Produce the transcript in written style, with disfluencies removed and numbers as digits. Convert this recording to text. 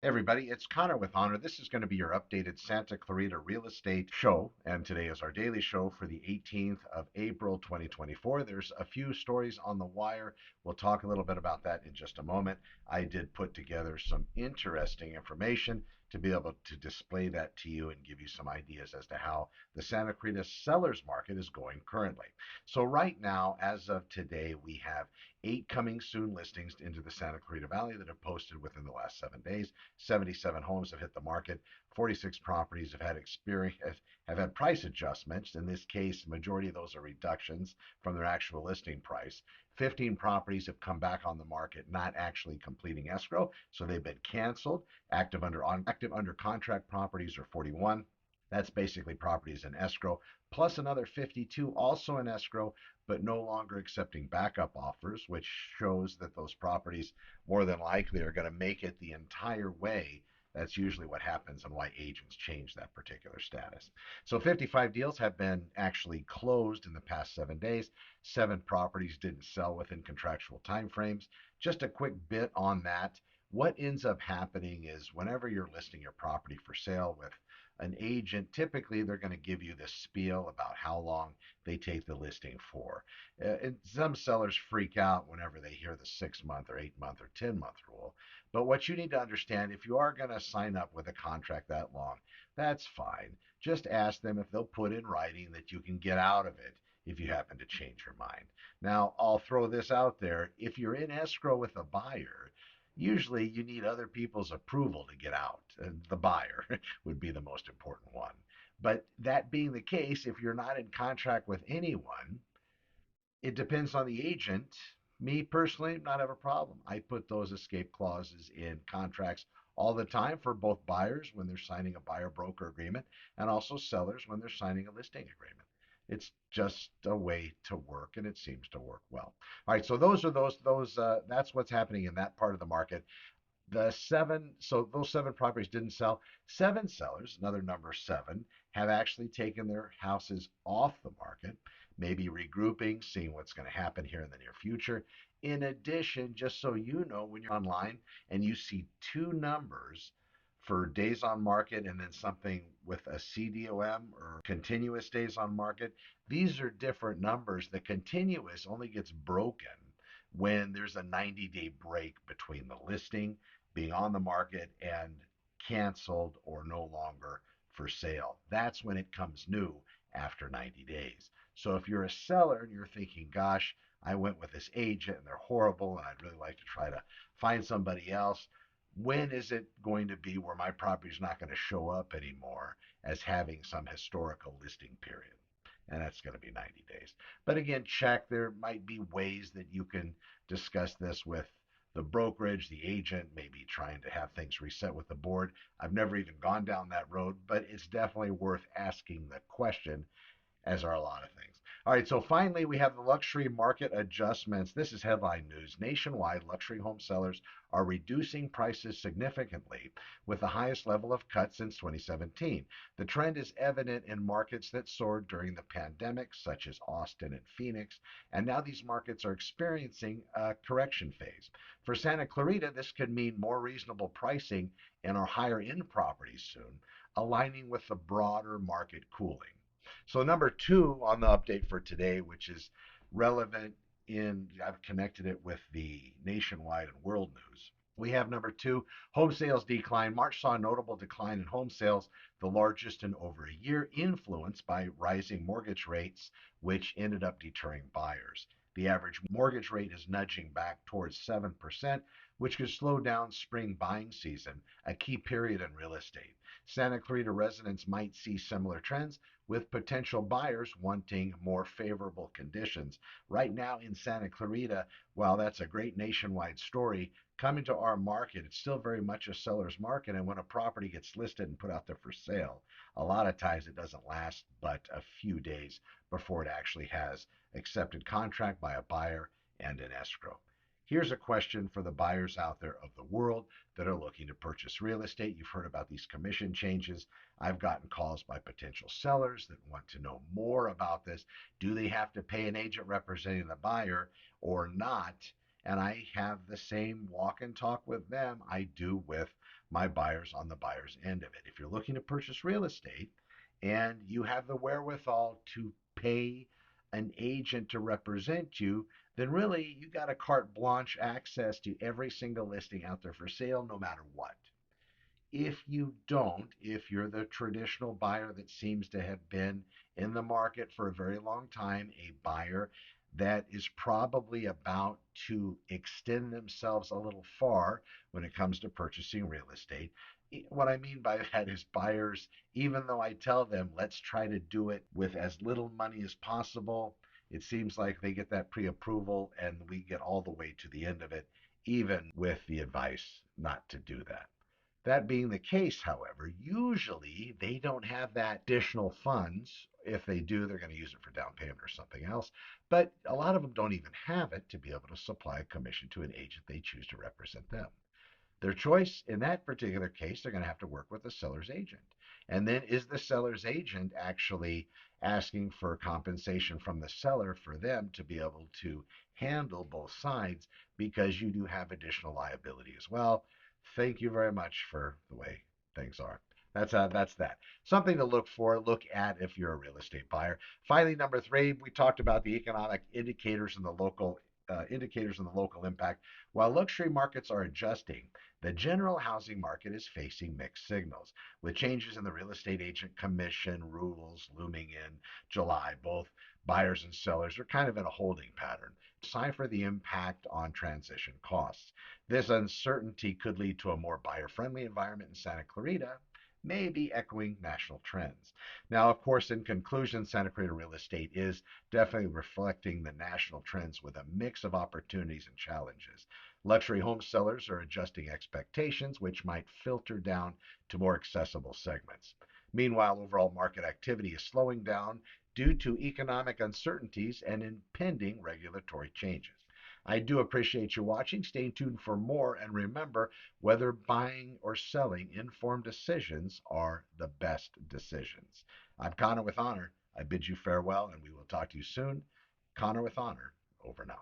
Hey everybody, it's Connor with Honor. This is going to be your updated Santa Clarita real estate show, and today is our daily show for the 18th of April 2024. There's a few stories on the wire. We'll talk a little bit about that in just a moment. I did put together some interesting information to be able to display that to you and give you some ideas as to how the Santa Clarita sellers market is going currently. So right now, as of today, we have 8 coming soon listings into the Santa Clarita Valley that have posted within the last 7 days. 77 homes have hit the market. 46 properties have had price adjustments. In this case, the majority of those are reductions from their actual listing price. 15 properties have come back on the market, not actually completing escrow, so they've been canceled. Active under contract properties are 41. That's basically properties in escrow, plus another 52 also in escrow, but no longer accepting backup offers, which shows that those properties more than likely are going to make it the entire way. That's usually what happens and why agents change that particular status. So 55 deals have been actually closed in the past 7 days. 7 properties didn't sell within contractual timeframes. Just a quick bit on that. What ends up happening is whenever you're listing your property for sale with an agent, typically they're going to give you this spiel about how long they take the listing for. And some sellers freak out whenever they hear the 6 month or 8 month or 10 month rule. But what you need to understand, if you are going to sign up with a contract that long, that's fine. Just ask them if they'll put in writing that you can get out of it if you happen to change your mind. Now, I'll throw this out there. If you're in escrow with a buyer, usually you need other people's approval to get out. The buyer would be the most important one. But that being the case, if you're not in contract with anyone, it depends on the agent. Me personally, not have a problem. I put those escape clauses in contracts all the time for both buyers when they're signing a buyer broker agreement and also sellers when they're signing a listing agreement. It's just a way to work, and it seems to work well. All right, so that's what's happening in that part of the market. So those 7 properties didn't sell. 7 sellers, another number 7, have actually taken their houses off the market, maybe regrouping, seeing what's going to happen here in the near future. In addition, just so you know, when you're online and you see 2 numbers for days on market and then something with a CDOM or continuous days on market, these are different numbers. The continuous only gets broken when there's a 90-day break between the listing being on the market and canceled or no longer for sale. That's when it comes new after 90 days. So if you're a seller and you're thinking, gosh, I went with this agent and they're horrible and I'd really like to try to find somebody else, when is it going to be where my property is not going to show up anymore as having some historical listing period? And that's going to be 90 days. But again, check. There might be ways that you can discuss this with the brokerage, the agent, maybe trying to have things reset with the board. I've never even gone down that road, but it's definitely worth asking the question, as are a lot of things. All right, so finally, we have the luxury market adjustments. This is headline news. Nationwide, luxury home sellers are reducing prices significantly with the highest level of cuts since 2017. The trend is evident in markets that soared during the pandemic, such as Austin and Phoenix, and now these markets are experiencing a correction phase. For Santa Clarita, this could mean more reasonable pricing in our higher end properties soon, aligning with the broader market cooling. So number 2 on the update for today, which is relevant I've connected it with the nationwide and world news. We have number 2, home sales decline. March saw a notable decline in home sales, the largest in over a year, influenced by rising mortgage rates, which ended up deterring buyers. The average mortgage rate is nudging back towards 7%, which could slow down spring buying season, a key period in real estate. Santa Clarita residents might see similar trends, with potential buyers wanting more favorable conditions. Right now in Santa Clarita, while that's a great nationwide story, coming to our market, it's still very much a seller's market. And when a property gets listed and put out there for sale, a lot of times it doesn't last but a few days before it actually has accepted contract by a buyer and an escrow. Here's a question for the buyers out there of the world that are looking to purchase real estate. You've heard about these commission changes. I've gotten calls by potential sellers that want to know more about this. Do they have to pay an agent representing the buyer or not? And I have the same walk and talk with them I do with my buyers on the buyer's end of it. If you're looking to purchase real estate and you have the wherewithal to pay an agent to represent you, then really you got a carte blanche access to every single listing out there for sale, no matter what. If you don't, if you're the traditional buyer that seems to have been in the market for a very long time, a buyer that is probably about to extend themselves a little far when it comes to purchasing real estate. What I mean by that is buyers, even though I tell them, let's try to do it with as little money as possible, it seems like they get that pre approval and we get all the way to the end of it, even with the advice not to do that. That being the case, however, usually they don't have that additional funds. If they do, they're going to use it for down payment or something else. But a lot of them don't even have it to be able to supply a commission to an agent they choose to represent them. Their choice in that particular case, they're going to have to work with the seller's agent. And then is the seller's agent actually asking for compensation from the seller for them to be able to handle both sides because you do have additional liability as well? Thank you very much for the way things are. That's that. Something to look for, look at if you're a real estate buyer. Finally, number three, we talked about the economic indicators and the local impact. While luxury markets are adjusting, the general housing market is facing mixed signals, with changes in the real estate agent commission rules looming in July. Both buyers and sellers are kind of in a holding pattern. Decipher the impact on transition costs. This uncertainty could lead to a more buyer-friendly environment in Santa Clarita, maybe echoing national trends. Now, of course, in conclusion, Santa Clarita real estate is definitely reflecting the national trends with a mix of opportunities and challenges. Luxury home sellers are adjusting expectations, which might filter down to more accessible segments. Meanwhile, overall market activity is slowing down due to economic uncertainties and impending regulatory changes. I do appreciate you watching. Stay tuned for more. And remember, whether buying or selling, informed decisions are the best decisions. I'm Connor with Honor. I bid you farewell, and we will talk to you soon. Connor with Honor, over and out.